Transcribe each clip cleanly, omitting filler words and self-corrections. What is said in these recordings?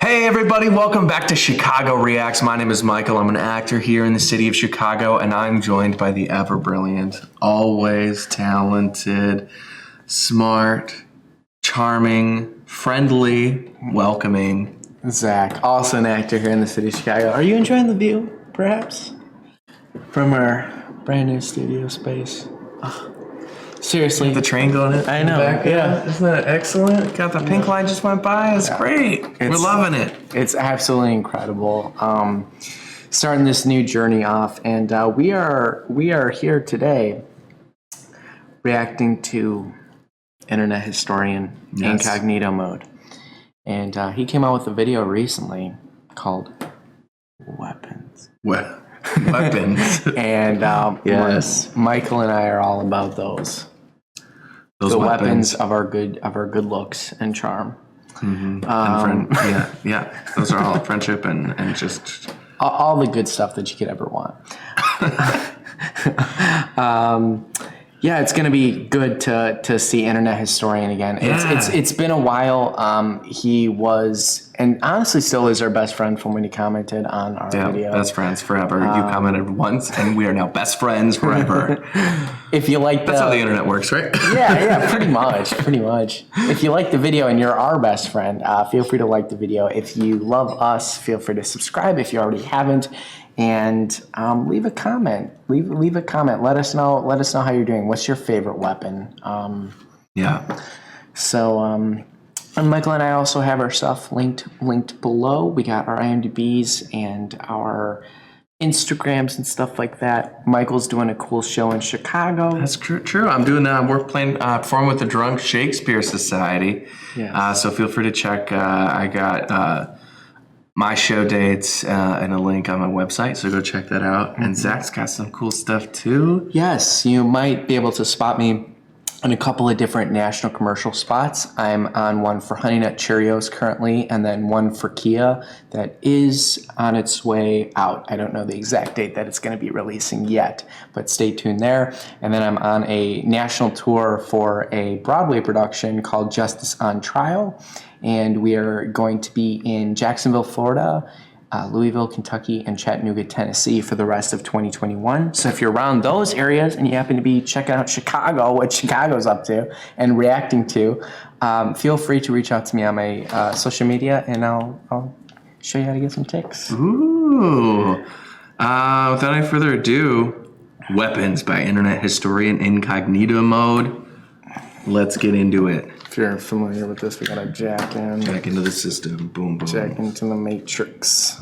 Hey everybody, welcome back to Chicago Reacts. My name is Michael. I'm an actor here in the city of Chicago, and I'm joined by the ever brilliant, always talented, smart, charming, friendly, welcoming Zach, also an actor here in the city of Chicago. Are you enjoying the view, perhaps, from our brand new studio space? Seriously. the train going in. I know. Back, yeah. Isn't that excellent? Got the pink line just went by. It's great. We're loving it. It's absolutely incredible. Starting this new journey off, and we are here today reacting to internet historian Incognito mode. And he came out with a video recently called Weapons. Weapons. And yes, Michael and I are all about those the weapons of our good looks and charm. Mm-hmm. Those are all friendship and just all the good stuff that you could ever want. Yeah, it's gonna be good to see internet historian again. It's been a while. He was, and honestly still is, our best friend from when he commented on our video. Best friends forever. You commented once, and we are now best friends forever. If you like, that's how the internet works, right? yeah, pretty much. If you like the video and you're our best friend, feel free to like the video. If you love us, feel free to subscribe if you already haven't. And leave a comment. Leave a comment. Let us know how you're doing. What's your favorite weapon? So, and Michael and I also have our stuff linked below. We got our IMDb's and our Instagrams and stuff like that. Michael's doing a cool show in Chicago. That's true. I'm doing performing with the Drunk Shakespeare Society. Yes. So feel free to check. I got my show dates and a link on my website, so go check that out. And Zach's got some cool stuff too. Yes, you might be able to spot me in a couple of different national commercial spots. I'm on one for Honey Nut Cheerios currently, and then one for Kia that is on its way out. I don't know the exact date that it's going to be releasing yet, but stay tuned there. And then I'm on a national tour for a Broadway production called Justice on Trial. And we are going to be in Jacksonville, Florida, Louisville, Kentucky, and Chattanooga, Tennessee for the rest of 2021. So if you're around those areas and you happen to be checking out Chicago, what Chicago's up to and reacting to, feel free to reach out to me on my social media, and I'll show you how to get some tics. Ooh. Without any further ado, Weapons by internet historian Incognito mode. Let's get into it. If you're familiar with this, we gotta jack into the system. Boom, boom. Jack into the matrix.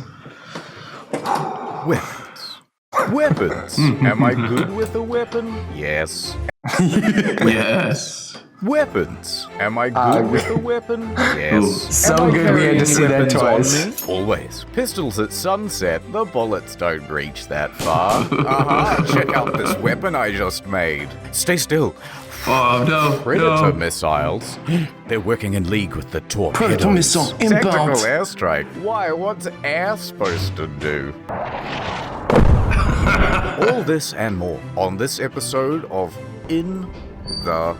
Weapons. Am I good with a weapon? Yes. Yes. Weapons. Am I good with a weapon? Yes. So good we had to see that twice. Always. Pistols at sunset. The bullets don't reach that far. Check out this weapon I just made. Stay still. Oh, no. Predator missiles. They're working in league with the torpedoes. Predator missile inbound. Tactical airstrike. Why, what's air supposed to do? All this and more on this episode of In the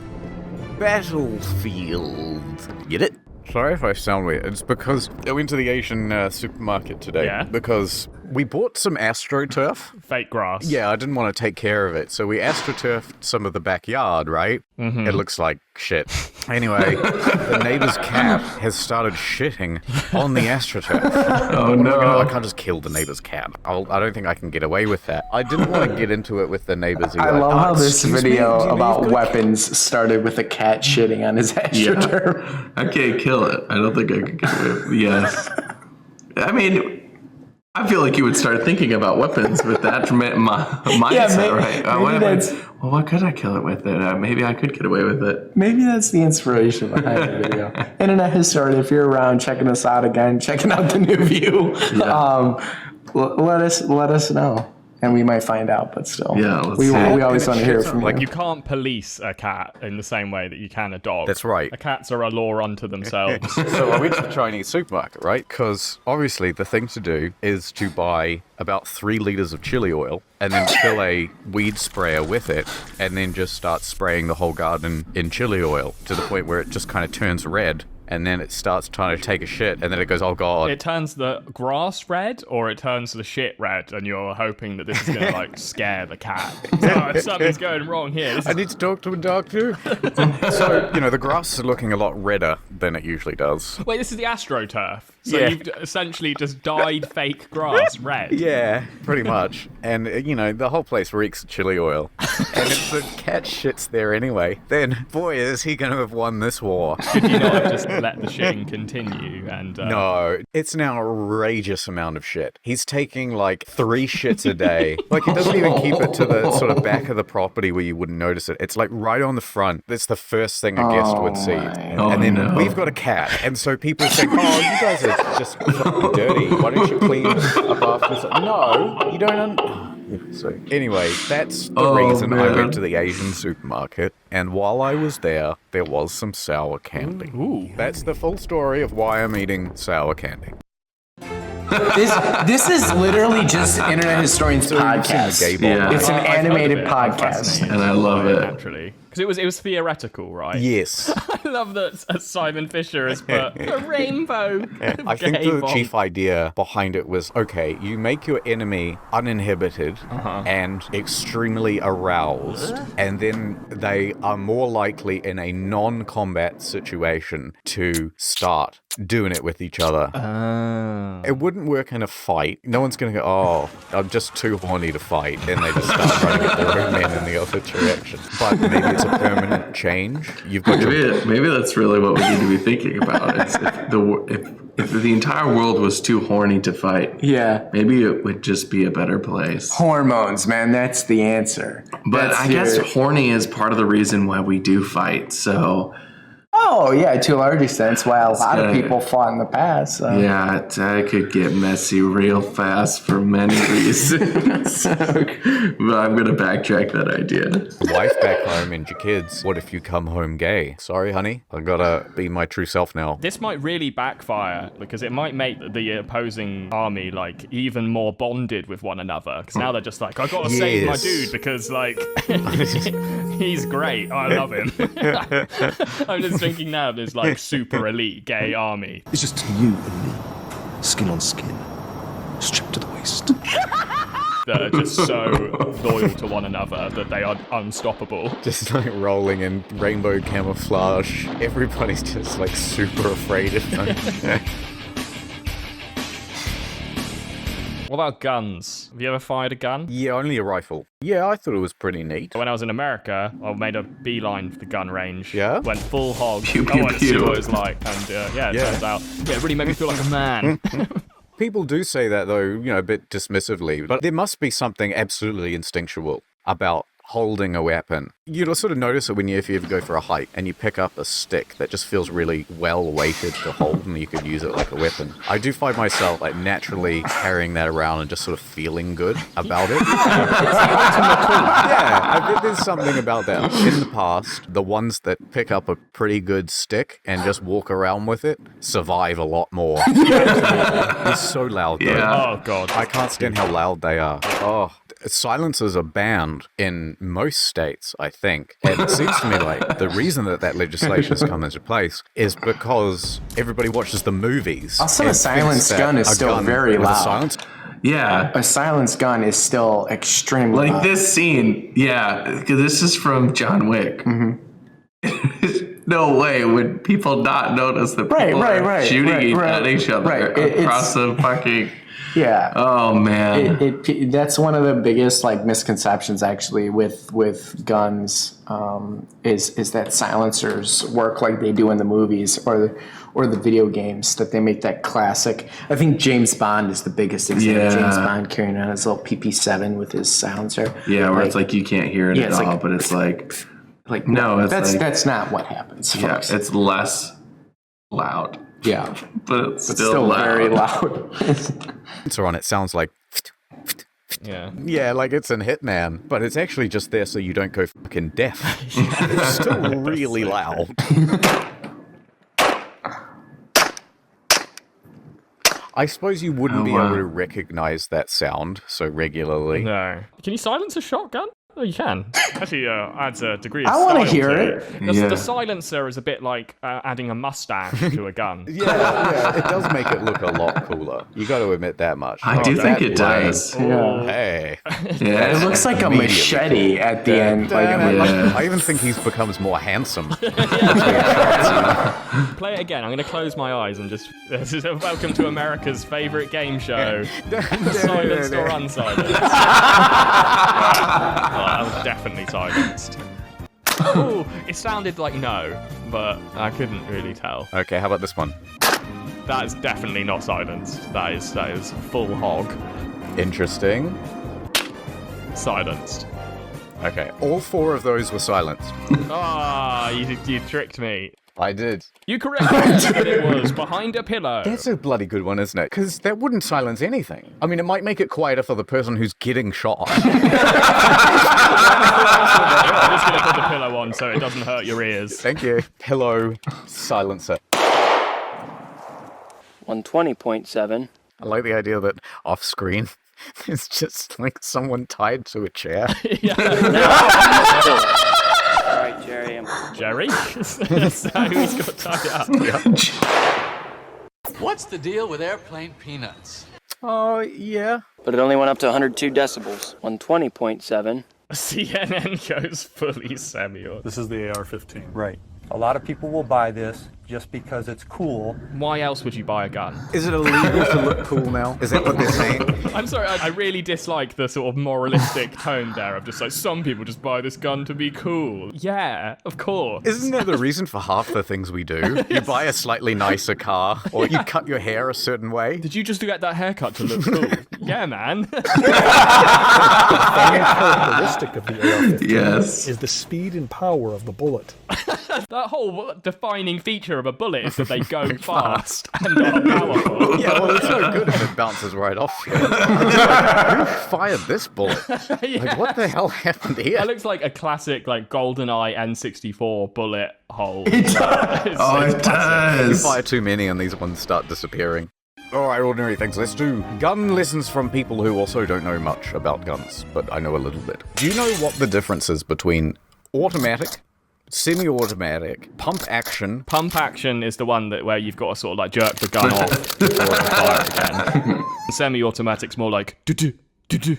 Battlefield. Get it? Sorry if I sound weird. It's because I went to the Asian supermarket today. Because we bought some AstroTurf. Fake grass. Yeah, I didn't want to take care of it, so we AstroTurfed some of the backyard, right? It looks like shit. Anyway, the neighbor's cat has started shitting on the AstroTurf. Oh no. I can't just kill the neighbor's cat. I don't think I can get away with that. I didn't want to get into it with the neighbors. I love how this video about weapons started with a cat shitting on his AstroTurf. Yeah. I can't kill it. I don't think I could get away with it. Yes. I mean, I feel like you would start thinking about weapons with that mindset, right? Well, what could I kill it with? Maybe I could get away with it. Maybe that's the inspiration behind the video. Internet historian, if you're around checking us out again, checking out the new view, let us know. And we might find out, but still. Yeah, let's we see. always want to hear from Like, you. you can't police a cat in the same way that you can a dog. That's right. Cats are a law unto themselves. So I went to the Chinese supermarket, right? Because obviously the thing to do is to buy about 3 liters of chili oil and then fill a weed sprayer with it and then just start spraying the whole garden in chili oil to the point where it just kind of turns red. And then it starts trying to take a shit, and then it goes, oh god. It turns the grass red, or it turns the shit red, and you're hoping that this is going to, like, scare the cat. Oh, something's going wrong here. I need to talk to a doctor. So, the grass is looking a lot redder than it usually does. Wait, this is the AstroTurf. So Yeah. you've essentially just dyed fake grass red. Yeah, pretty much. And, the whole place reeks of chili oil. And if the cat shits there anyway, then, boy, is he going to have won this war. Could you not have just let the shitting continue? And No, it's an outrageous amount of shit. He's taking like 3 shits a day. Like, he doesn't even keep it to the sort of back of the property where you wouldn't notice it. It's like right on the front. That's the first thing a guest would see. And then we've got a cat. And so people think, oh, you guys are just fucking dirty. Why don't you clean up after this? No, you don't. So anyway, that's the reason I went to the Asian supermarket. And while I was there was some sour candy. Ooh. That's the full story of why I'm eating sour candy. This is literally just Internet Historian's podcast. Yeah. It's an I've heard of animated it. I'm podcast. fascinated And I love by it. naturally. Because it was theoretical, right? Yes. I love that Simon Fisher has put a rainbow. I think gay the bomb. chief idea behind it was, okay, you make your enemy uninhibited and extremely aroused, and then they are more likely in a non-combat situation to start doing it with each other. It wouldn't work in a fight. No one's going to go, oh, I'm just too horny to fight, and they just start trying to get the men in the other direction. But maybe it's a permanent change. You've got your... Maybe that's really what we need to be thinking about. It's if the entire world was too horny to fight, Yeah. maybe it would just be a better place. Hormones, man. That's the answer. But That's I guess your- horny is part of the reason why we do fight. So Oh, yeah, to a large extent. That's why a lot of good. people fought in the past. So. yeah, it could get messy real fast for many reasons. But I'm gonna backtrack that idea. wife back home and your kids. What if you come home gay? Sorry, honey. I gotta be my true self now. This might really backfire because it might make the opposing army like even more bonded with one another. Because now they're just like, I gotta save my Yes. dude because like he's great. I love him. I'm just thinking now there's like super elite gay army. It's just you and me, skin on skin, stripped to the waist. That are just so loyal to one another that they are unstoppable. Just like rolling in rainbow camouflage. Everybody's just like super afraid of them. What about guns? Have you ever fired a gun? Yeah, only a rifle. Yeah, I thought it was pretty neat. When I was in America, I made a beeline for the gun range. Yeah? Went full hog. Pew, I pew, wanted to see pew. what it was like. And it turns out, it really made me feel like a man. People do say that though, a bit dismissively, but there must be something absolutely instinctual about holding a weapon. You'll sort of notice it if you ever go for a hike and you pick up a stick that just feels really well weighted to hold and you could use it like a weapon. I do find myself like naturally carrying that around and just sort of feeling good about it. Yeah, I bet there's something about that. In the past, the ones that pick up a pretty good stick and just walk around with it survive a lot more. It's so loud though. Yeah. Oh, God. I can't stand how loud they are. Oh, silencers are banned in most states, I think. And it seems to me like the reason that legislation has come into place is because everybody watches the movies. Also, a and silenced thinks that gun is a still gun very with a loud. silence- Yeah. A silenced gun is still extremely Like loud. this scene, yeah, 'cause this is from John Wick. No way would people not notice that people are shooting at each other across the fucking... Yeah. Oh, man. That's one of the biggest misconceptions actually with guns is that silencers work like they do in the movies or the video games, that they make that classic. I think James Bond is the biggest example. Yeah. James Bond carrying on his little PP7 with his silencer. Yeah, where it's like you can't hear it Yeah, at it's all, like- but it's like no, it's that's not what happens, yeah, folks. it's less loud, Yeah, but it's it's still still loud. very loud. Are on it sounds like Yeah. Yeah, like it's in Hitman, but it's actually just there so you don't go fucking deaf. It's still really loud. I suppose you wouldn't be able to recognize that sound so regularly. No. Can you silence a shotgun? Oh, you can. Actually, adds a degree of I style want to hear to it. The silencer is a bit like adding a mustache to a gun. Yeah, it does make it look a lot cooler. You got to admit that much. I do think it does. Yeah. Hey. Yeah, It looks like a machete at the end. Like, I even think he becomes more handsome. Play it again. I'm going to close my eyes and just... This is welcome to America's favourite game show. Silenced or unsilenced? That was definitely silenced. Ooh, it sounded like no, but I couldn't really tell. Okay, how about this one? That is definitely not silenced. That is full hog. Interesting. Silenced. Okay, all 4 of those were silenced. Ah, you tricked me. I did. You correctly answered it was behind a pillow. That's a bloody good one, isn't it? Because that wouldn't silence anything. I mean, it might make it quieter for the person who's getting shot. I'm just going to put the pillow on so it doesn't hurt your ears. Thank you. Hello, silencer. 120.7. I like the idea that off screen, it's just like someone tied to a chair. All right, Jerry. Jerry? So he's got tied up. What's the deal with airplane peanuts? Oh, yeah. But it only went up to 102 decibels. 120.7. CNN goes fully semi-auto. This is the AR-15. Right. A lot of people will buy this just because it's cool. Why else would you buy a gun? Is it illegal to look cool now? Is that what they're saying? I'm sorry, I really dislike the sort of moralistic tone there of just like, some people just buy this gun to be cool. Yeah, of course. Isn't that the reason for half the things we do? You buy a slightly nicer car, or you cut your hair a certain way. Did you just get that haircut to look cool? Yeah, man. The characteristic of the AR-15 is the speed and power of the bullet. That whole defining feature of a bullet is that they go fast and are powerful. Yeah, well, it's no good if it bounces right off you. Who fired this bullet? Like, what the hell happened here? That looks like a classic, like, GoldenEye N64 bullet hole. It does. It does. You fire too many and these ones start disappearing. Alright, ordinary things. Let's do gun lessons from people who also don't know much about guns, but I know a little bit. Do you know what the difference is between automatic, semi-automatic, pump action? Pump action is the one where you've got to sort of like jerk the gun off before it fire again. Semi-automatic's more like do-do, do-do,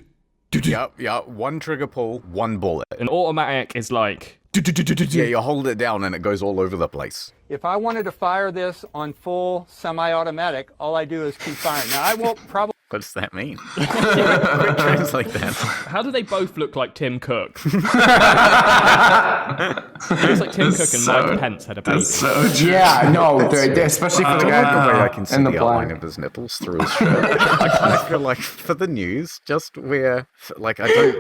do-do. Yeah, one trigger pull, one bullet. An automatic is like Yeah, you hold it down and it goes all over the place. If I wanted to fire this on full semi-automatic, all I do is keep firing. Now, I won't probably... What does that mean? Quick translate that. How do they both look like Tim Cook? It looks like Tim Cook and Mike Pence had a baby. That's so true. yeah, no, especially for the I like the way guy I can see in the the outline black. of his nipples through his shirt. I kind of feel like for the news, just where, like, I don't...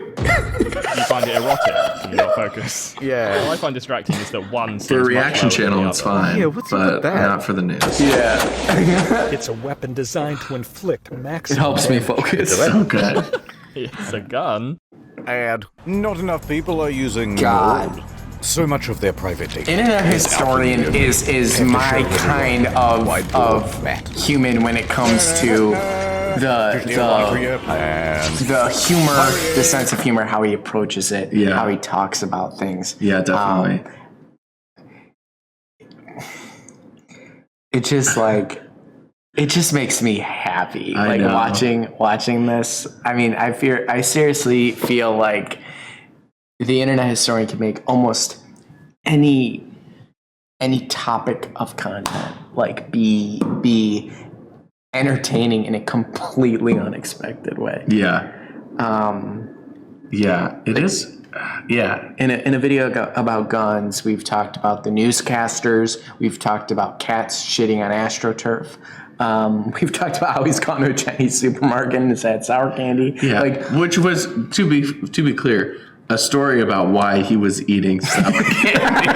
You find it erotic? Can you not focus? Yeah. What I find distracting is that one For a seems reaction much lower than channel, the it's other. fine. Yeah, what's up but with that? not for the news. Yeah, It's a weapon designed to inflict it maximum helps me damage. focus. So good. It's a gun. Add. Not enough people are using God. so much of their private data. Internet historian is my kind of human when it comes to the humor, the sense of humor, how he approaches it, Yeah. how he talks about things. Yeah, definitely. It just makes me happy. I Like know. watching this. I mean, I seriously feel like the internet historian can make almost any topic of content like be entertaining in a completely unexpected way. Yeah. Yeah, it is. Yeah. In a video about guns, we've talked about the newscasters. We've talked about cats shitting on AstroTurf. We've talked about how he's gone to a Chinese supermarket and has had sour candy. Yeah. Like, Which was, to be clear, a story about why he was eating sour candy.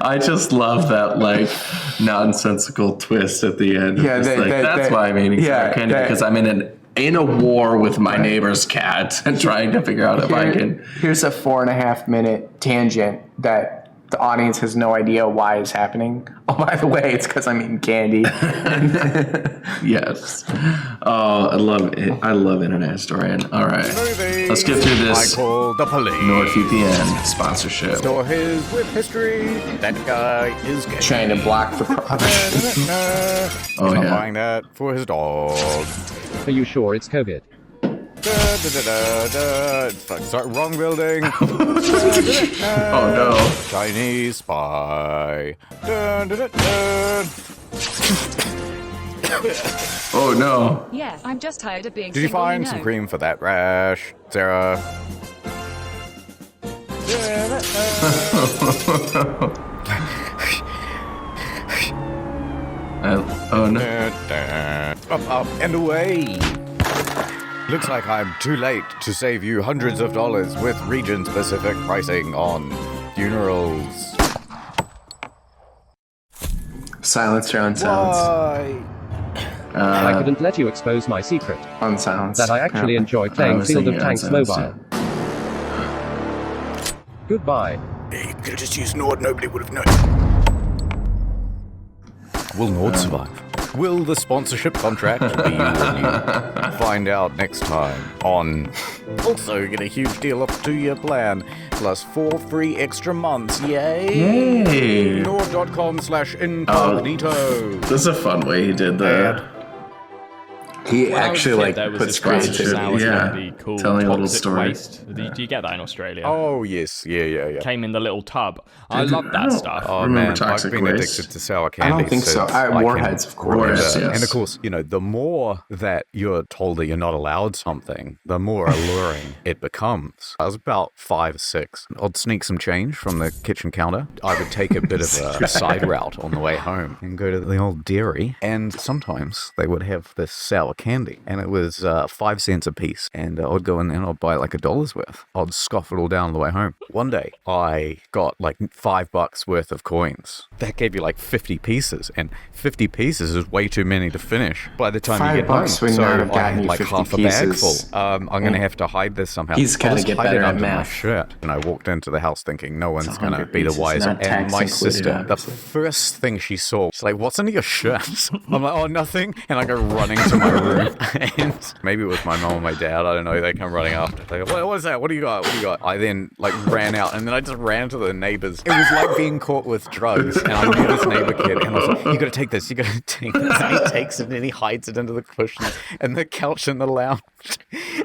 I just love that, like, nonsensical twist at the end. Yeah, It's like, that's why I'm eating sour candy, because I'm in an in a war with my neighbor's cat and trying to figure out if I can. Here's a 4.5-minute tangent that the audience has no idea why is happening. Oh, by the way, it's because I'm eating candy. Yes. Oh, I love it. I love Internet Historian. All right. Let's get through this. I call the police. NordVPN sponsorship. Store his with history. That guy is gay. Trying to block the Oh, Not yeah. buying that for his dog. Are you sure it's COVID? Sorry, wrong building. Oh, no. Chinese spy. Oh, no. Yeah, I'm just tired of being Did you single, find know. some cream for that rash, Sarah? Oh, no. Up and away. Looks like I'm too late to save you hundreds of dollars with region-specific pricing on funerals. Silencer on sounds. Why? I couldn't let you expose my secret. On sounds. That I actually enjoy playing was Field of thinking on Tanks sounds, Mobile. Goodbye. You could have just used Nord, nobody would have known. Will Nord survive? Will the sponsorship contract be renewed? Find out next time on... Also get a huge deal off 2-year plan, plus 4 free extra months, yay! Yay! Nord.com/incognito. This is a fun way he did that. He When I was actually a kid, like there was put this craze sponsorship. now was yeah. going to be called Telling a little toxic story. waste. Do you get that in Australia? Oh, yes, yeah. Came in the little tub. I Dude, love I that don't- stuff. Oh Remember man, toxic I've been waste? addicted to sour I candy. don't think so. Warheads, of course. Warheads, yes. And of course, you know, the more that you're told that you're not allowed something, the more alluring it becomes. I was about 5 or 6. I'd sneak some change from the kitchen counter. I would take a bit of a side route on the way home and go to the old dairy. And sometimes they would have this sour candy, and it was 5 cents a piece. And I'd go in there and I'd buy like $1 worth. I'd scoff it all down on the way home. One day, I got like $5 worth of coins. That gave you like 50 pieces, and 50 pieces is way too many to finish by the time you get home. $5 would So not have I gotten had you like 50 half a bag pieces. full. I'm going to have to hide this somehow. He's gotta I'll just get hide better it at under my math. shirt. And I walked into the house thinking no one's going to 100 be the pieces, wiser. not And tax my included, sister, the obviously. first thing she saw, she's like, "What's under your shirt?" I'm like, "Oh, nothing." And I go running to my room. And maybe it was my mom or my dad. I don't know. They come running after. They go, "What is that? What do you got? What do you got?" I then like ran out, and then I just ran to the neighbors. It was like being caught with drugs. And I knew this neighbor kid, and I was like, "You got to take this. You got to take this." And he takes it, and he hides it under the cushions and the couch in the lounge.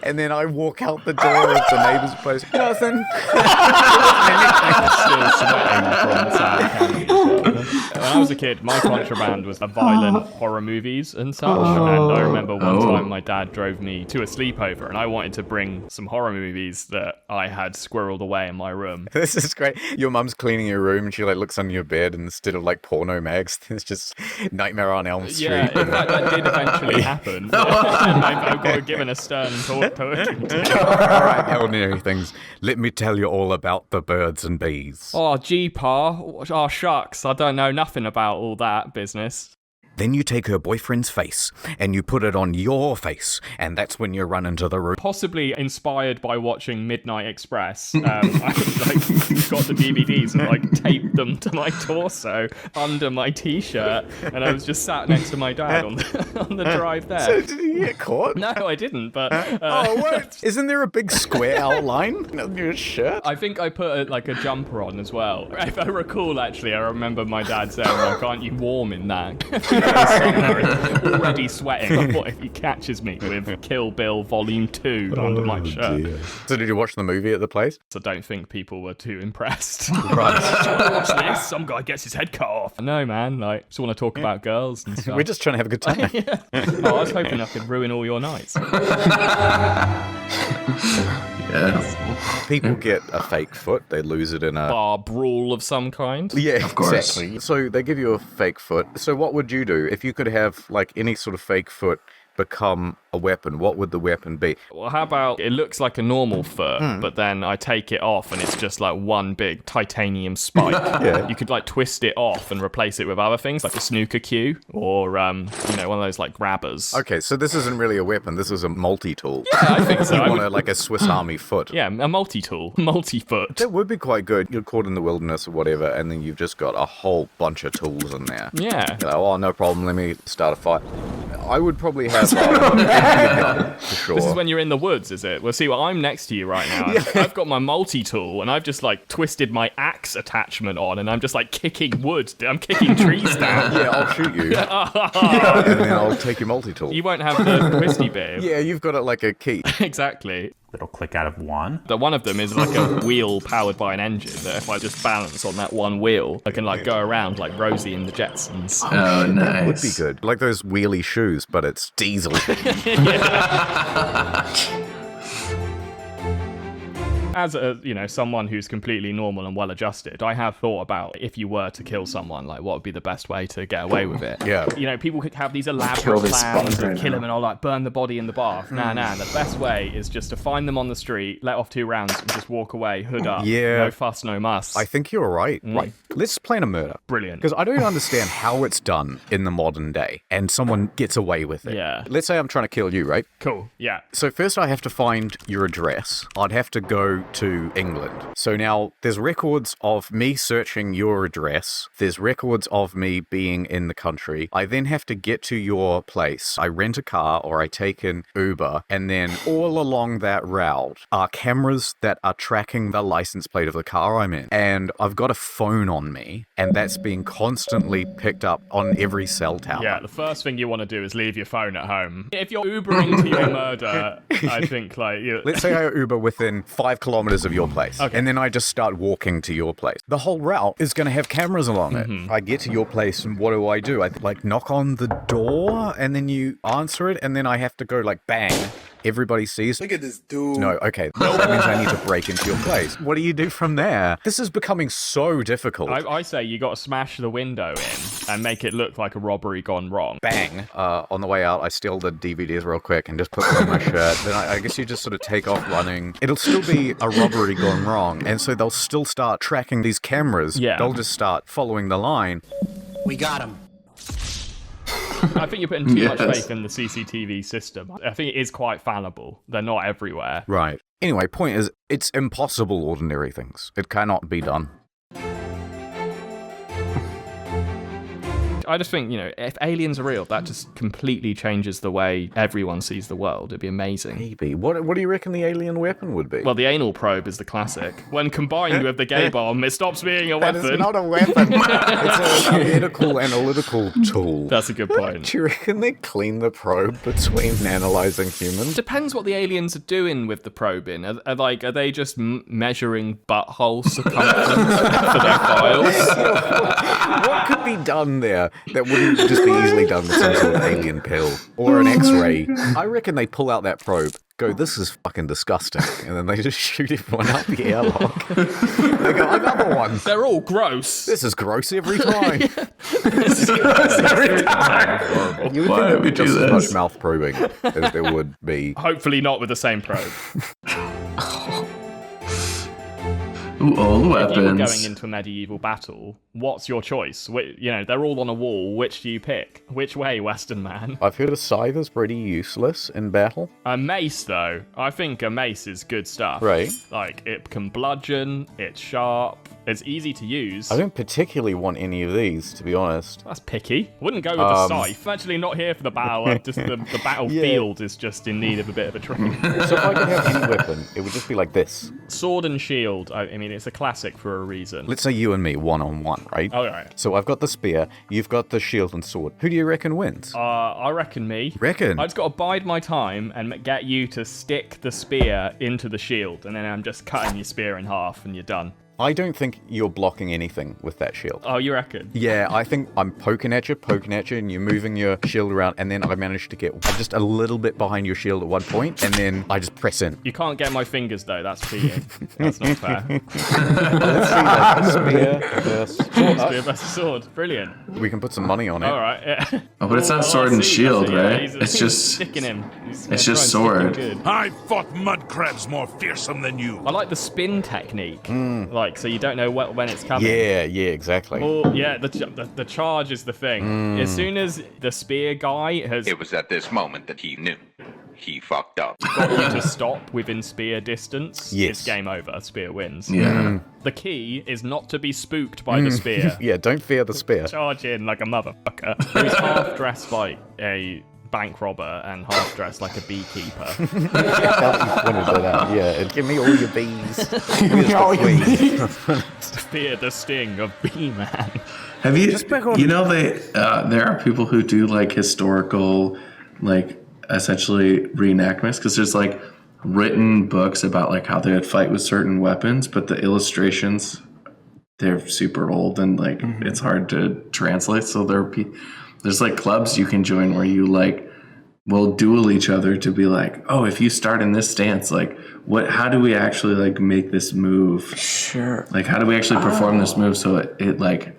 And then I walk out the door of the neighbor's place. Nothing. Still sweating from the sour candy as well. When I was a kid, my contraband was violent horror movies and such. And I remember one time my dad drove me to a sleepover, and I wanted to bring some horror movies that I had squirreled away in my room. This is great. Your mum's cleaning your room, and she like looks under your bed, and instead of like porno mags, there's just Nightmare on Elm Street. Yeah, in fact, that did eventually happen. And I got given a stern talking to. All right, ordinary things. Let me tell you all about the birds and bees. Oh, gee, Pa. Oh, shucks. I don't know nothing about all that business. Then you take her boyfriend's face and you put it on your face, and that's when you run into the room. Possibly inspired by watching Midnight Express. I got the DVDs and like taped them to my torso under my t-shirt, and I was just sat next to my dad on the drive there. So did you get caught? No, I didn't, but... Oh, what? Isn't there a big square outline on your shirt? I think I put a jumper on as well. If I recall, actually, I remember my dad saying, like, aren't you warm in that? Already sweating. What if he catches me with Kill Bill Volume 2 under my shirt? Dear. So did you watch the movie at the place? I don't think people were too impressed. Right. Watch this. Some guy gets his head cut off. No, man. Like, just want to talk about girls and stuff. We're just trying to have a good time. Yeah. Oh, I was hoping I could ruin all your nights. Yes. People get a fake foot. They lose it in a bar brawl of some kind. Yeah, Of course. exactly. So they give you a fake foot. So what would you do if you could have like any sort of fake foot become a weapon, what would the weapon be? Well, how about it looks like a normal foot, but then I take it off and it's just like one big titanium spike. Yeah. You could like twist it off and replace it with other things like a snooker cue or, one of those like grabbers. Okay, so this isn't really a weapon. This is a multi-tool. Yeah, I think so. You want like a Swiss Army foot. Yeah, a multi-tool, multi-foot. That would be quite good. You're caught in the wilderness or whatever, and then you've just got a whole bunch of tools in there. Yeah. You're like, oh, no problem. Let me start a fight. I would probably have a gun, for sure. This is when you're in the woods, is it? Well, see, I'm next to you right now. Yeah. I've got my multi-tool, and I've just, like, twisted my axe attachment on, and I'm just, like, kicking wood. I'm kicking trees down. Yeah, I'll shoot you. And then I'll take your multi-tool. You won't have the twisty bit. Yeah, you've got it like a key. Exactly. It'll click out of one. The one of them is like a wheel powered by an engine that if I just balance on that one wheel, I can like go around like Rosie in the Jetsons. Oh, nice. That would be good. Like those wheelie shoes, but it's diesel. As a, someone who's completely normal and well-adjusted, I have thought about if you were to kill someone, like what would be the best way to get away with it. Yeah. People could have these elaborate plans to kill him and all like burn the body in the bath. Nah. The best way is just to find them on the street, let off 2 rounds, and just walk away, hood up. Yeah. No fuss, no muss. I think you're right. Right. Let's plan a murder. Brilliant. Because I don't understand how it's done in the modern day, and someone gets away with it. Yeah. Let's say I'm trying to kill you, right? Cool. Yeah. So first I have to find your address. I'd have to go to England. So now there's records of me searching your address. There's records of me being in the country. I then have to get to your place. I rent a car or I take an Uber, and then all along that route are cameras that are tracking the license plate of the car I'm in. And I've got a phone on me, and that's being constantly picked up on every cell tower. Yeah, the first thing you want to do is leave your phone at home. If you're Ubering to your murder, I think like Let's say I Uber within 5 kilometers of your place. Okay. And then I just start walking to your place. The whole route is going to have cameras along it. I get to your place, and what do? I like knock on the door, and then you answer it, and then I have to go like bang. Everybody sees. Look at this dude. No, okay. That means I need to break into your place. What do you do from there? This is becoming so difficult. I say you got to smash the window in and make it look like a robbery gone wrong. Bang. On the way out, I steal the DVDs real quick and just put them on my shirt. Then I guess you just sort of take off running. It'll still be a robbery gone wrong. And so they'll still start tracking these cameras. Yeah. They'll just start following the line. We got him. I think you're putting too much faith in the CCTV system. I think it is quite fallible. They're not everywhere. Right. Anyway, point is, it's impossible ordinary things. It cannot be done. I just think, if aliens are real, that just completely changes the way everyone sees the world. It'd be amazing. Maybe. What do you reckon the alien weapon would be? Well, the anal probe is the classic. When combined with the gay bomb, it stops being a weapon. It's not a weapon. It's a medical analytical tool. That's a good point. Do you reckon they clean the probe between analyzing humans? Depends what the aliens are doing with the probing. Are they just measuring butthole circumference for their files? What could be done there that wouldn't just be easily done with some sort of alien pill or an X-ray? I reckon they pull out that probe, go, this is fucking disgusting, and then they just shoot everyone up the airlock. They go, another one. They're all gross. This is gross every time. This is gross every time. You would think there would be just as much mouth probing as there would be. Hopefully not with the same probe. Ooh, all the weapons. If you were going into a medieval battle, what's your choice? They're all on a wall. Which do you pick? Which way, Western man? I've heard a scythe is pretty useless in battle. A mace, though. I think a mace is good stuff. Right. Like, it can bludgeon, it's sharp, it's easy to use. I don't particularly want any of these, to be honest. That's picky. Wouldn't go with the scythe. I'm actually not here for the battle. Just the battlefield is just in need of a bit of a train. So if I could have any weapon, it would just be like this. Sword and shield. I mean, it's a classic for a reason. Let's say you and me, one-on-one, right? All right. So I've got the spear, you've got the shield and sword. Who do you reckon wins? I reckon me. Reckon? I just got to bide my time and get you to stick the spear into the shield, and then I'm just cutting your spear in half, and you're done. I don't think you're blocking anything with that shield. Oh, you reckon? Yeah, I think I'm poking at you, and you're moving your shield around, and then I managed to get just a little bit behind your shield at one point, and then I just press in. You can't get my fingers, though. That's cheating. That's not fair. Let's see that. Spear versus sword. Spear versus sword. Brilliant. We can put some money on it. All right. Yeah. Oh, but it's not sword and shield, right? It's just sticking him. It's just sword. I fought mud crabs more fearsome than you. I like the spin technique. Like, so you don't know when it's coming. Yeah, exactly. Well, yeah, the charge is the thing. As soon as the spear guy has... It was at this moment that he knew. He fucked up. got you to stop within spear distance, yes. It's game over. Spear wins. Yeah. The key is not to be spooked by the spear. Yeah, don't fear the spear. Charge in like a motherfucker. Who's half dressed like a bank robber and half dressed like a beekeeper. You pointed that out. Yeah, give me all your bees. Give me all your bees. Fear the sting of Bee Man. Have you? You know, there are people who do like historical, like essentially reenactments, because there's like written books about like how they would fight with certain weapons, but the illustrations, they're super old and like it's hard to translate. So there's like clubs you can join where you like will duel each other to be like, oh, if you start in this stance, like how do we actually like make this move? Sure. Like how do we actually perform this move so it like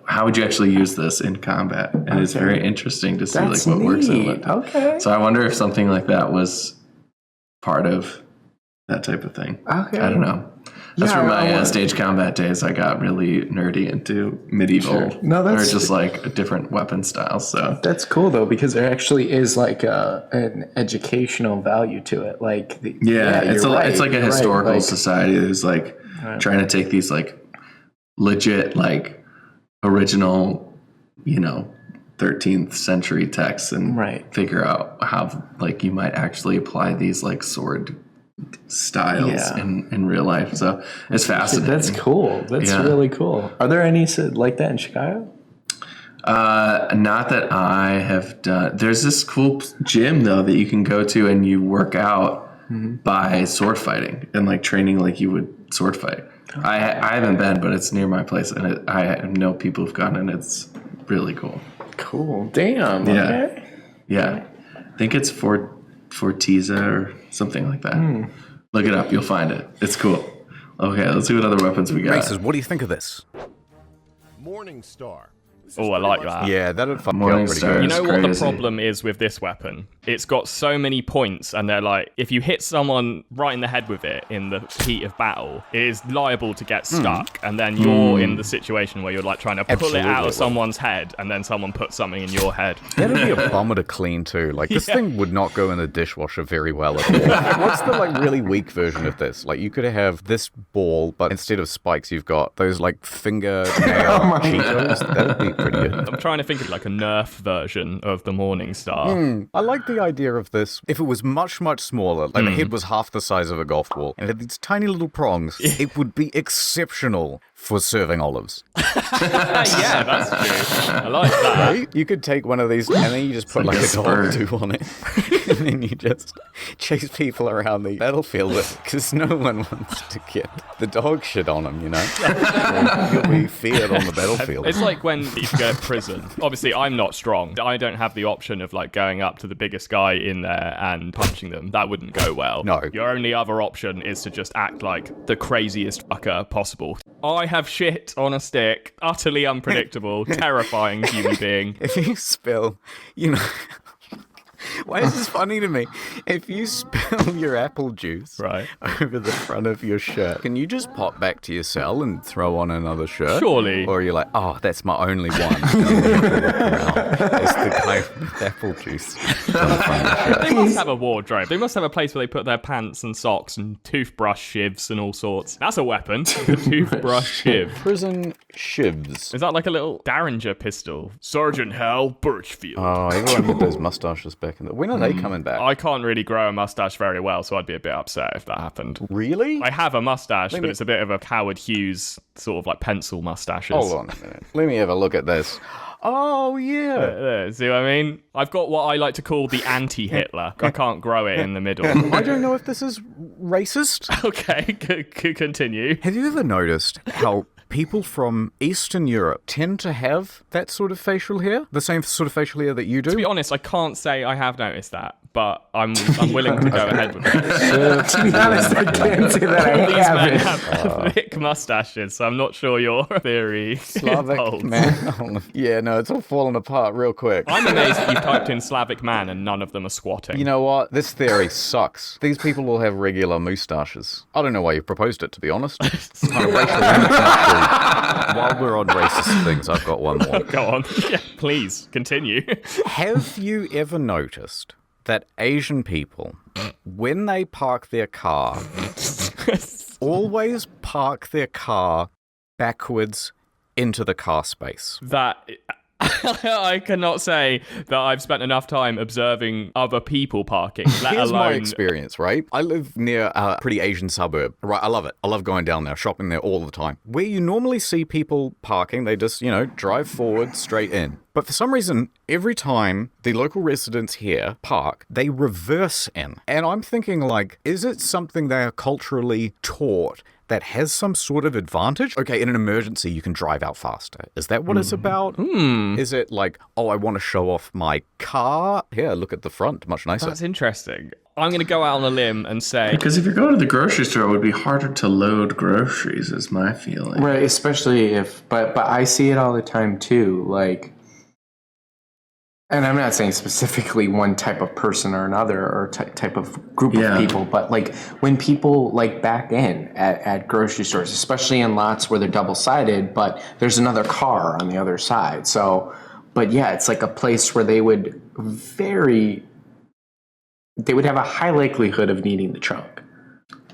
how would you actually use this in combat? And it's very interesting to see like what works and what. Okay. So I wonder if something like that was part of that type of thing. Okay. I don't know. That's from my stage combat days. I got really nerdy into medieval, or just like different weapon styles. So that's cool though, because there actually is like an educational value to it. Like it's like a historical society who's like trying to take these like legit like original, 13th century texts and figure out how like you might actually apply these like sword styles in real life. So it's fascinating. That's cool. That's really cool. Are there any like that in Chicago? Not that I have done. There's this cool gym though that you can go to and you work out by sword fighting and like training like you would sword fight. I haven't been, but it's near my place and I know people who've gone and it's really cool. Cool. Damn. Yeah. Okay. Yeah. I think it's Fortiza or something like that. Look it up. You'll find it. It's cool. Okay, let's see what other weapons we got. Races, what do you think of this? Morning Star. Oh, I like that. Yeah, that'd fuck me up pretty good. You know what the problem is with this weapon? It's got so many points, and they're like, if you hit someone right in the head with it in the heat of battle, it is liable to get stuck, and then you're in the situation where you're like trying to pull it out of someone's head, and then someone puts something in your head. That'd be a bummer to clean too. Like this thing would not go in the dishwasher very well at all. What's the like really weak version of this? Like you could have this ball, but instead of spikes, you've got those like fingernail Cheetos. That would be pretty good. I'm trying to think of like a Nerf version of the Morning Star. I like the idea of this. If it was much, much smaller, like the head was half the size of a golf ball, and it had these tiny little prongs, it would be exceptional for serving olives. Yeah, that's true. I like that. Right? You could take one of these and then you just put like a dog too on it. And then you just chase people around the battlefield because no one wants to get the dog shit on them, You'll be feared on the battlefield. It's like when you go to prison. Obviously, I'm not strong. I don't have the option of like going up to the biggest guy in there and punching them. That wouldn't go well. No. Your only other option is to just act like the craziest fucker possible. I have shit on a stick, utterly unpredictable, terrifying human being. If you spill, why is this funny to me? If you spill your apple juice over the front of your shirt, can you just pop back to your cell and throw on another shirt? Surely. Or are you like, oh, that's my only one. And then you look around. It's the guy with apple juice. They must have a wardrobe. They must have a place where they put their pants and socks and toothbrush shivs and all sorts. That's a weapon. A toothbrush shiv. Prison shivs. Is that like a little Derringer pistol? Sergeant Hal Birchfield. Oh, everyone had those mustaches back in the... When are they coming back? I can't really grow a mustache very well, so I'd be a bit upset if that happened. Really? I have a mustache, but it's a bit of a Howard Hughes sort of like pencil mustaches. Hold on a minute. Let me have a look at this. Oh, yeah. See what I mean? I've got what I like to call the anti-Hitler. I can't grow it in the middle. I don't know if this is racist. Okay, continue. Have you ever noticed how people from Eastern Europe tend to have that sort of facial hair? The same sort of facial hair that you do? To be honest, I can't say I have noticed that, but I'm willing to go ahead with it. To be honest, I can't say that I These men haven't. have thick mustaches, so I'm not sure your theory Slavic holds. man. Yeah, no, it's all falling apart real quick. I'm amazed that you've typed in Slavic man and none of them are squatting. You know what? This theory sucks. These people will have regular moustaches. I don't know why you proposed it, to be honest. It's kind of racial animosity. While we're on racist things, I've got one more. Go on. Yeah, please, continue. Have you ever noticed that Asian people, when they park their car, always park their car backwards into the car space? That... I cannot say that I've spent enough time observing other people parking, let Here's alone... my experience, right? I live near a pretty Asian suburb. Right, I love it. I love going down there, shopping there all the time. Where you normally see people parking, they just, drive forward, straight in. But for some reason, every time the local residents here park, they reverse in. And I'm thinking, is it something they are culturally taught that has some sort of advantage? Okay, in an emergency, you can drive out faster. Is that what it's about? Is it I want to show off my car? Yeah, look at the front, much nicer. That's interesting. I'm going to go out on a limb and say... Because if you're going to the grocery store, it would be harder to load groceries, is my feeling. Right, especially if... But I see it all the time, too. And I'm not saying specifically one type of person or another or type of group of people, but when people back in at grocery stores, especially in lots where they're double-sided, but there's another car on the other side. So, but yeah, it's a place where they would have a high likelihood of needing the trunk.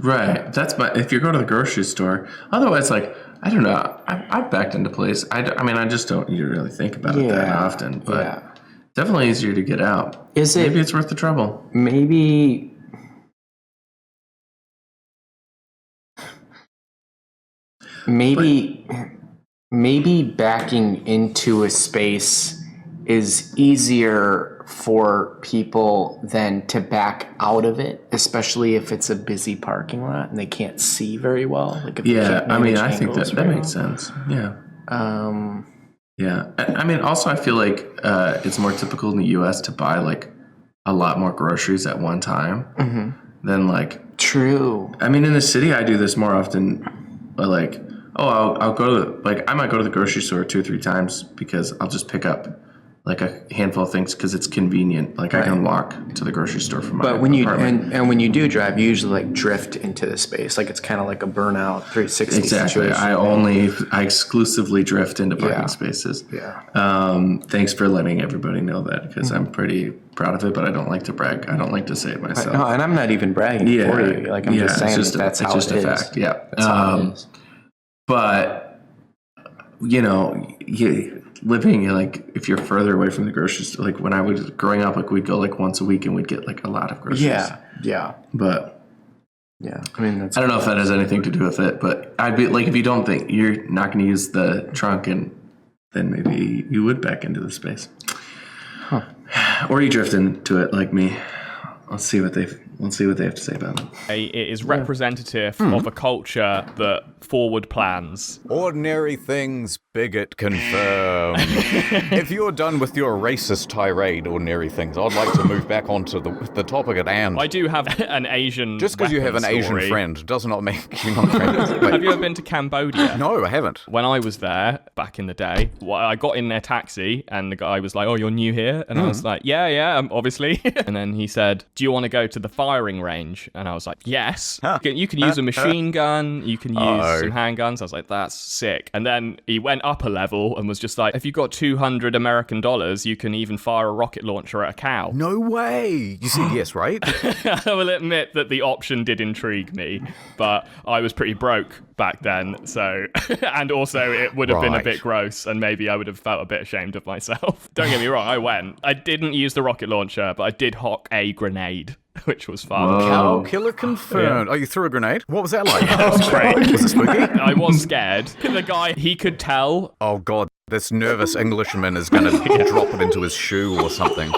Right. If you're going to the grocery store, otherwise, I don't know. I've backed into place. I just don't really think about it that often, but definitely easier to get out. Maybe it's worth the trouble. Maybe backing into a space is easier for people than to back out of it, especially if it's a busy parking lot and they can't see very well. I think that makes sense. Yeah. Yeah. Also, I feel it's more typical in the U.S. to buy a lot more groceries at one time than True. In the city, I do this more often. I'll go to I might go to the grocery store 2 or 3 times because I'll just pick up a handful of things because it's convenient. I can walk to the grocery store from my apartment. When you do drive, you usually drift into the space. It's kind of like a burnout 360 situation. I exclusively drift into parking spaces. Yeah. Thanks for letting everybody know that because I'm pretty proud of it, but I don't like to brag. I don't like to say it myself. No, and I'm not even bragging for you. I'm just saying that's how it is. It's just a fact. Yeah. That's how it is. But living if you're further away from the grocery store, when I was growing up, we'd go once a week and we'd get a lot of groceries. Yeah. But yeah, I don't know if that has anything to do with it, but I'd be if you don't think you're not going to use the trunk, and then maybe you would back into the space, or you drift into it like me. Let's see what they have to say about it. It is representative of a culture that forward plans. Ordinary things, bigot confirmed. If you're done with your racist tirade, ordinary things, I'd like to move back onto the topic at hand. I do have an Asian Just because you have an Asian story. friend does not make you not friends. Have you ever been to Cambodia? No, I haven't. When I was there back in the day, I got in their taxi and the guy was like, "Oh, you're new here?" And I was like, "Yeah, obviously." And then he said, "Do you want to go to the firing range?" And I was like, "Yes." You can use a machine gun, you can use some handguns. I was like, "That's sick." And then he went up a level and was just like, "If you got $200 American, you can even fire a rocket launcher at a cow." No way. You said yes, right? I will admit that the option did intrigue me, but I was pretty broke back then, so and also it would have been a bit gross, and maybe I would have felt a bit ashamed of myself. Don't get me wrong, I went. I didn't use the rocket launcher, but I did hock a grenade, which was fun. Cow killer confirmed. Yeah. Oh, you threw a grenade? What was that like? That was great. Was it spooky? I was scared. The guy, he could tell. Oh, God. this nervous Englishman is going to drop it into his shoe or something.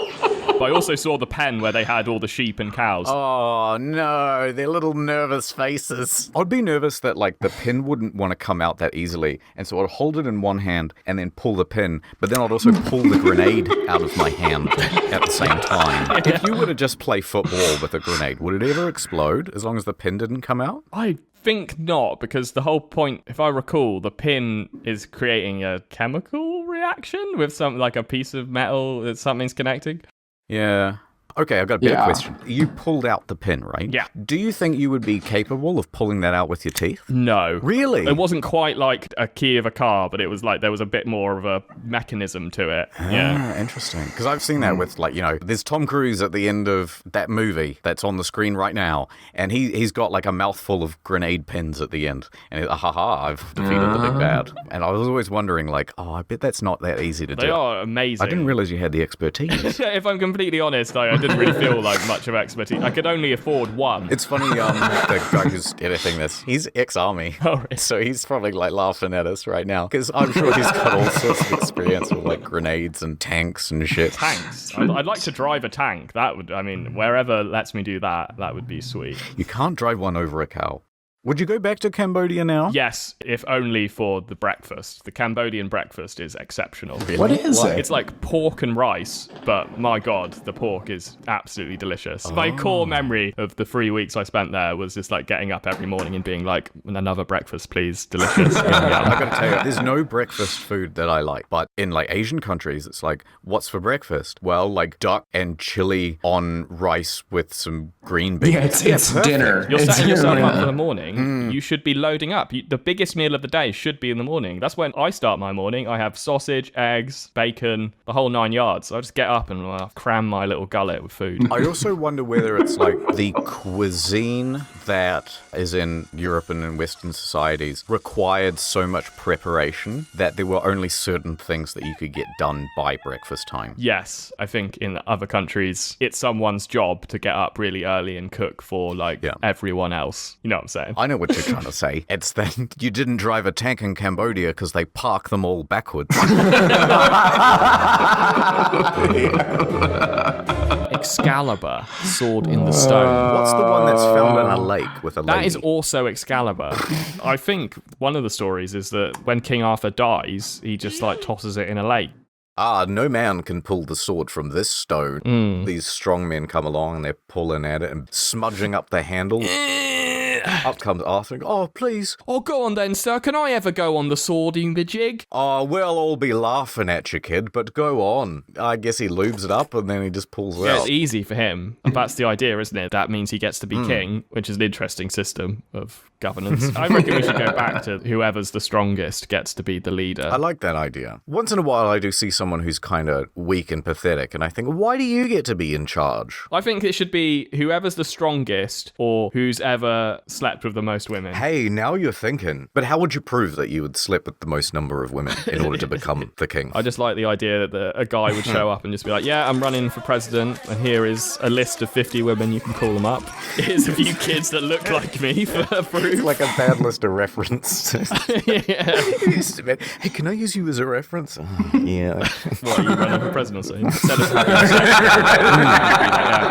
But I also saw the pen where they had all the sheep and cows. Oh, no, their little nervous faces. I'd be nervous that, like, the pin wouldn't want to come out that easily, and so I'd hold it in one hand and then pull the pin, but then I'd also pull the grenade out of my hand at the same time. If you were to just play football with a grenade, would it ever explode as long as the pin didn't come out? I think not, because the whole point, if I recall, the pin is creating a chemical reaction with something like a piece of metal that something's connecting. Yeah. Okay, I've got a better question. You pulled out the pin, right? Yeah. Do you think you would be capable of pulling that out with your teeth? No. Really? It wasn't quite like a key of a car, but it was like there was a bit more of a mechanism to it. Yeah. Interesting. Because I've seen that with, like, you know, there's Tom Cruise at the end of that movie that's on the screen right now, and he's got like a mouthful of grenade pins at the end. And I've defeated the big bad. And I was always wondering, like, oh, I bet that's not that easy to do. They are amazing. I didn't realize you had the expertise. If I'm completely honest, I didn't really feel like much of expertise. I could only afford one. It's funny, the guy who's editing this, he's ex-army. Oh, really? So he's probably like laughing at us right now. Because I'm sure he's got all sorts of experience with like grenades and tanks and shit. Tanks? I'd like to drive a tank. That would, I mean, wherever lets me do that, that would be sweet. You can't drive one over a cow. Would you go back to Cambodia now? Yes, if only for the breakfast. The Cambodian breakfast is exceptional. Really? What is it? It's like pork and rice, but my God, the pork is absolutely delicious. My core memory of the 3 weeks I spent there was just like getting up every morning and being like, another breakfast, please, delicious. I gotta tell you, there's no breakfast food that I like, but in like Asian countries, it's like, what's for breakfast? Well, like duck and chili on rice with some green beans. Yeah, it's dinner. You're setting yourself up for the morning. You should be loading up. The biggest meal of the day should be in the morning. That's when I start my morning. I have sausage, eggs, bacon, the whole 9 yards. I just get up and cram my little gullet with food. I also wonder whether it's like the cuisine that is in European and Western societies required so much preparation that there were only certain things that you could get done by breakfast time. Yes, I think in other countries, it's someone's job to get up really early and cook for like everyone else. You know what I'm saying? I know what you're trying to say. It's that you didn't drive a tank in Cambodia because they park them all backwards. Excalibur, sword in the stone. What's the one that's found in a lake with a lady? That is also Excalibur. I think one of the stories is that when King Arthur dies, he just like tosses it in a lake. No man can pull the sword from this stone. These strong men come along and they're pulling at it and smudging up the handle. Up comes Arthur. Oh, please. Oh, go on then, sir. Can I ever go on the swording the jig? Oh, we'll all be laughing at you, kid, but go on. I guess he lubes it up and then he just pulls it out. It's easy for him. That's the idea, isn't it? That means he gets to be king, which is an interesting system of governance. I reckon we should go back to whoever's the strongest gets to be the leader. I like that idea. Once in a while, I do see someone who's kind of weak and pathetic, and I think, why do you get to be in charge? I think it should be whoever's the strongest or who's ever slept with the most women. Hey, now you're thinking. But how would you prove that you would sleep with the most number of women in order to become the king? I just like the idea that a guy would show up and just be like, yeah, I'm running for president, and here is a list of 50 women, you can call them up. Here's a few kids that look like me for proof. It's like a bad list of reference. Yeah. Hey, can I use you as a reference? Yeah. What, are you running for presidency? Instead of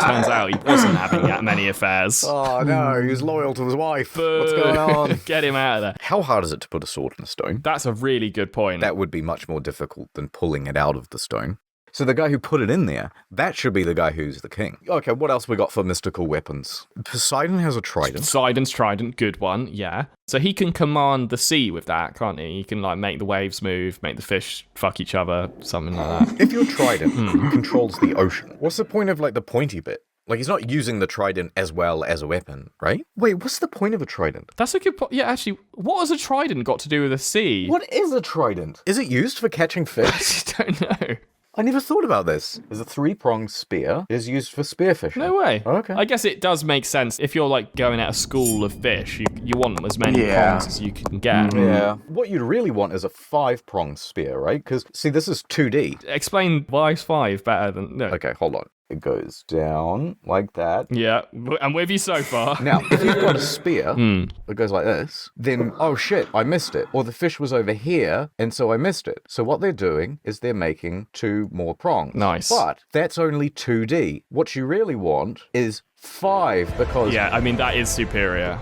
turns out he wasn't having that many affairs. Oh, no, he was loyal to his wife. What's going on? Get him out of there. How hard is it to put a sword in a stone? That's a really good point. That would be much more difficult than pulling it out of the stone. So the guy who put it in there, that should be the guy who's the king. Okay, what else we got for mystical weapons? Poseidon has a trident. Poseidon's trident, good one, yeah. So he can command the sea with that, can't he? He can like make the waves move, make the fish fuck each other, something like that. If your trident controls the ocean, what's the point of like the pointy bit? Like, he's not using the trident as well as a weapon, right? Wait, what's the point of a trident? That's a good point. Yeah, actually, what has a trident got to do with the sea? What is a trident? Is it used for catching fish? I don't know. I never thought about this. There's a three-pronged spear. It is used for spearfishing. No way. Okay. I guess it does make sense. If you're like going at a school of fish, you want as many prongs as you can get. Yeah. What you'd really want is a 5-pronged spear, right? Because, see, this is 2D. Explain why is 5 better than... No. Okay, hold on. It goes down like that. Yeah, I'm with you so far. Now, if you've got a spear that goes like this, then, oh shit, I missed it. Or the fish was over here, and so I missed it. So what they're doing is they're making 2 more prongs. Nice. But that's only 2D. What you really want is 5, because... Yeah, I mean, that is superior.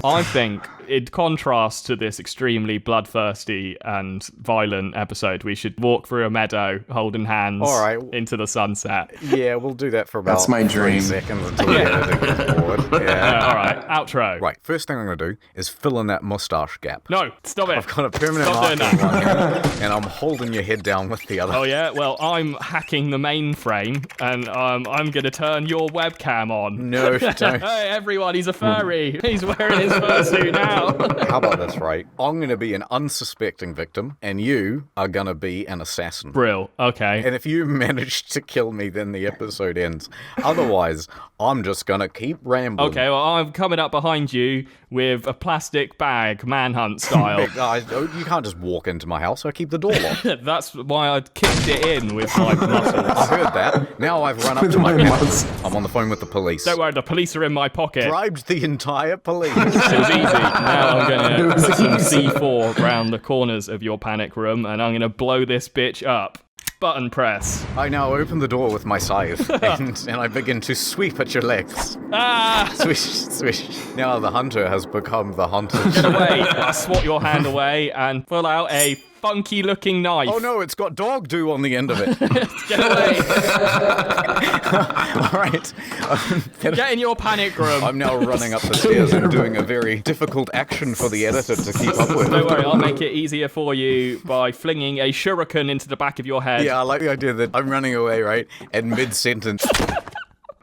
I think, in contrast to this extremely bloodthirsty and violent episode, we should walk through a meadow holding hands into the sunset. Yeah, we'll do that for about That's my 3 dream. seconds until the editing is bored. Yeah. All right, outro. Right, first thing I'm going to do is fill in that mustache gap. No, stop it. I've got a permanent Stop doing marker on that. here, and I'm holding your head down with the other. Oh yeah, well I'm hacking the mainframe, and I'm gonna turn your webcam on. No, don't. Hey everyone, he's a furry. He's wearing his fursuit now. How about this, right? I'm going to be an unsuspecting victim, and you are going to be an assassin. Brill. Okay. And if you manage to kill me, then the episode ends. Otherwise, I'm just going to keep rambling. Okay, well, I'm coming up behind you with a plastic bag, manhunt style. Guys, you can't just walk into my house. I keep the door locked. That's why I kicked it in with my muscles. I heard that. Now I've run up to my house. I'm on the phone with the police. Don't worry, the police are in my pocket. Bribed the entire police. It was easy. Now I'm going to put some C4 around the corners of your panic room, and I'm going to blow this bitch up. Button press. I now open the door with my scythe, and I begin to sweep at your legs. Ah! Swish, swish. Now the hunter has become the hunted. Get away. I swat your hand away and pull out a funky-looking knife. Oh no, it's got dog do on the end of it. Get away. All right. Get in your panic room. I'm now running up the stairs and doing a very difficult action for the editor to keep up with. Don't worry, I'll make it easier for you by flinging a shuriken into the back of your head. Yeah, I like the idea that I'm running away, right? And mid-sentence...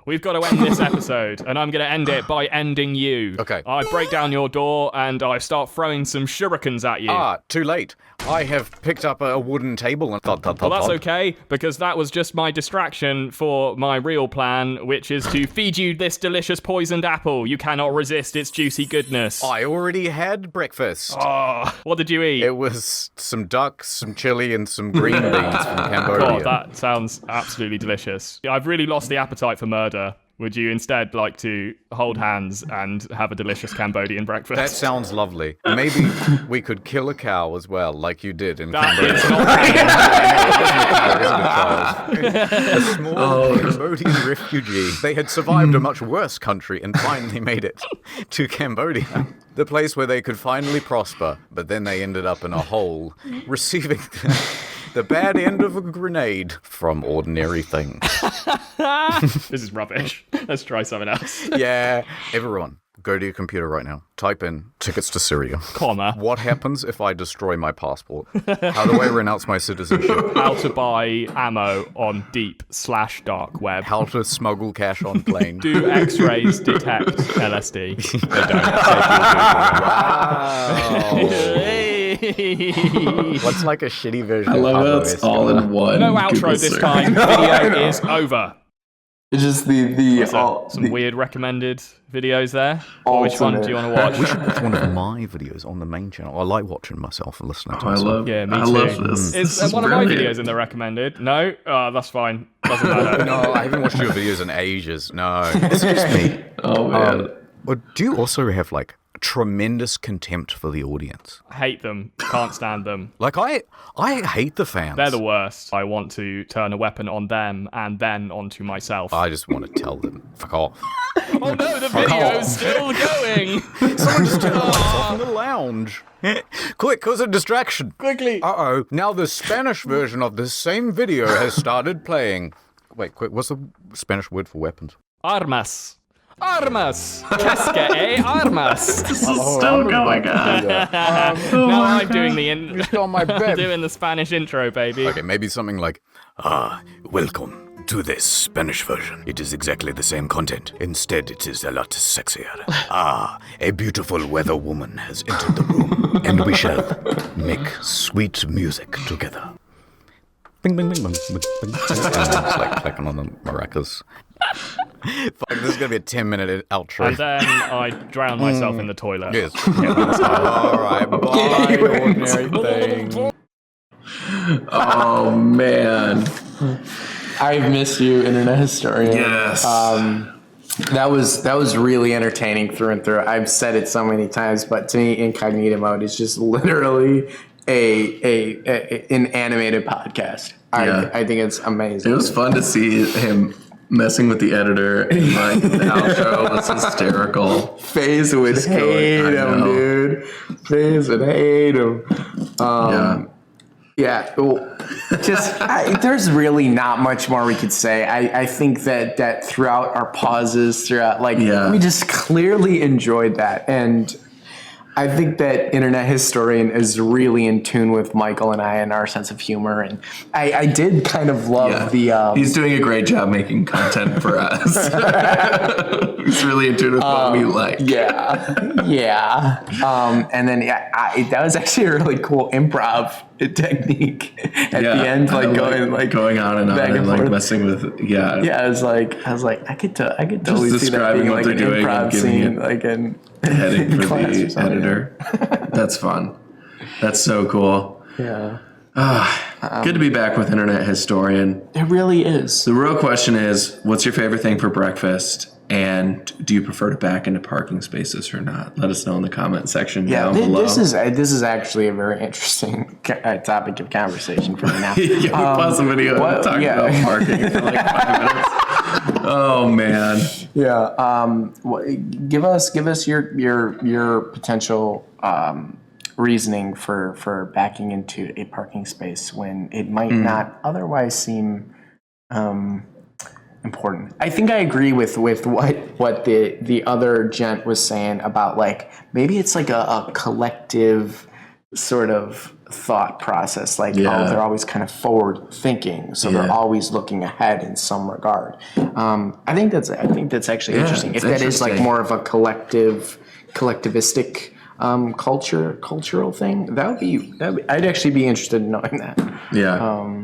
We've got to end this episode, and I'm going to end it by ending you. Okay. I break down your door, and I start throwing some shurikens at you. Ah, too late. I have picked up a wooden table and thud. Well, that's okay, because that was just my distraction for my real plan, which is to feed you this delicious poisoned apple. You cannot resist its juicy goodness. I already had breakfast. Oh, what did you eat? It was some duck, some chili, and some green beans from Cambodia. God, that sounds absolutely delicious. I've really lost the appetite for murder. Would you instead like to hold hands and have a delicious Cambodian breakfast? That sounds lovely. Maybe we could kill a cow as well, like you did in Cambodia. A small Cambodian refugee. They had survived a much worse country and finally made it to Cambodia. The place where they could finally prosper, but then they ended up in a hole, receiving the bad end of a grenade from ordinary things. This is rubbish. Let's try something else. Yeah, everyone, go to your computer right now. Type in tickets to Syria. Comma. What happens if I destroy my passport? How do I renounce my citizenship? How to buy ammo on deep/dark web. How to smuggle cash on plane. Do X-rays detect LSD? They don't. Wow. What's like a shitty version I of love Pablo how it's all in one. No outro Google this search. time. Video is over. It's just Some weird recommended videos there. Or which one do you want to watch? We should watch one of my videos on the main channel. I like watching myself and listening to I myself. love. Yeah, me I too. love this. Is This one of my brilliant. videos in the recommended? No? That's fine. Doesn't matter. No, I haven't watched your videos in ages. No. It's just me. Oh man. But do you also have like tremendous contempt for the audience? Hate them. Can't stand them. Like I hate the fans. They're the worst. I want to turn a weapon on them and then onto myself. I just want to tell them, fuck off. Oh no, the video's still going! Someone just turned off in the lounge. Quick, cause a distraction. Quickly! Uh-oh. Now the Spanish version of this same video has started playing. Wait, quick, what's the Spanish word for weapons? Armas. Armas! Casca, eh? Armas! This is still going on. Now I'm doing the on my bed. doing the Spanish intro, baby. Okay, maybe something like, welcome to this Spanish version. It is exactly the same content. Instead, it is a lot sexier. A beautiful weather woman has entered the room, and we shall make sweet music together. Bing, bing, bing, bing, bing, bing. It's like clicking on the maracas. Fuck, this is going to be a 10-minute outro. And then I drown myself in the toilet. Yes. All right, bye, ordinary thing. Oh man, I've missed you, internet historian. yes. That was really entertaining through and through. I've said it so many times, but to me, Incognito mode is just literally an animated podcast. I think it's amazing. It was fun to see him messing with the editor, and like the outro was hysterical. FaZe would hate him, dude. FaZe would hate him. Yeah. Well, there's really not much more we could say. I think that throughout our pauses, we just clearly enjoyed that. And I think that internet historian is really in tune with Michael and I and our sense of humor. And I did kind of love the... He's doing a great job making content for us. He's really in tune with what we like. Yeah. And then, that was actually a really cool improv technique at the end, going on and on and like messing with, Yeah, I was like, I could totally see that being like an improv scene, like in heading for the editor. That's fun. That's so cool. Yeah. Good to be back with Internet Historian. It really is. The real question is, what's your favorite thing for breakfast? And do you prefer to back into parking spaces or not? Let us know in the comment section down below. This is actually a very interesting topic of conversation for me now. We paused the video and talked about parking for like 5 minutes. Oh man. Yeah. Give us your potential reasoning for backing into a parking space when it might not otherwise seem important. I think I agree with what the other gent was saying about like maybe it's like a collective sort of thought process. Like they're always kind of forward thinking, so they're always looking ahead in some regard. I think that's actually interesting. If that is like more of a collectivistic cultural thing, that would be I'd actually be interested in knowing that. Yeah.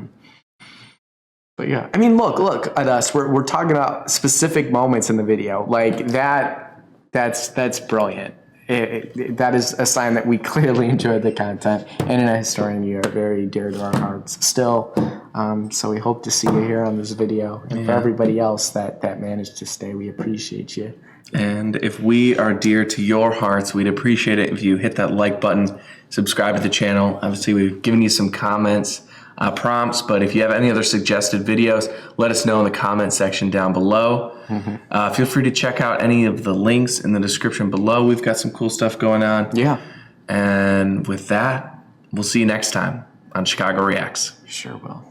But yeah, I mean, look at us. We're talking about specific moments in the video, like that. That's brilliant. That is a sign that we clearly enjoyed the content. Internet historian, you are very dear to our hearts still. So we hope to see you here on this video, and for everybody else that managed to stay, we appreciate you. And if we are dear to your hearts, we'd appreciate it if you hit that like button, subscribe to the channel. Obviously, we've given you some comments. Prompts, but if you have any other suggested videos, let us know in the comment section down below. Feel free to check out any of the links in the description below. We've got some cool stuff going on. Yeah. And with that, we'll see you next time on Chicago Reacts. Sure will.